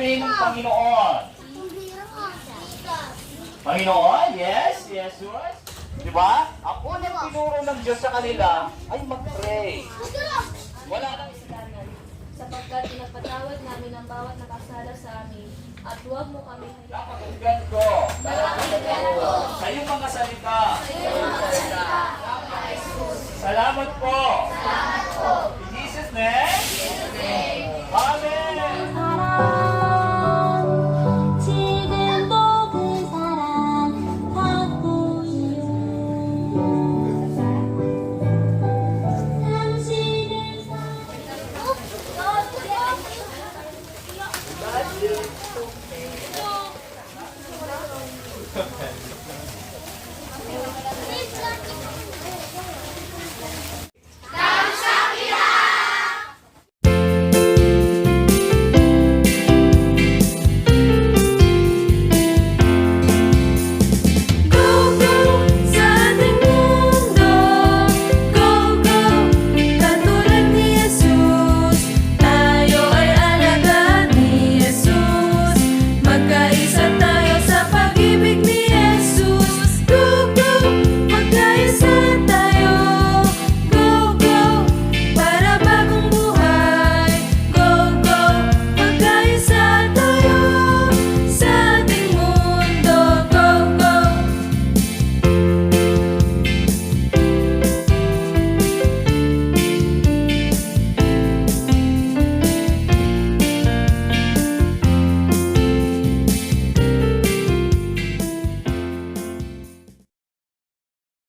sabihin ng Panginoon? Panginoon? Yes, Jesus. Diba? Ang unang tinuro ng Diyos sa kanila ay mag-pray. Wala nang sapagkat pinagpatawad namin ang bawat nakasala sa amin, at huwag mo kami napakinggan ko sa iyong mga salita. Salamat po. In Jesus' name.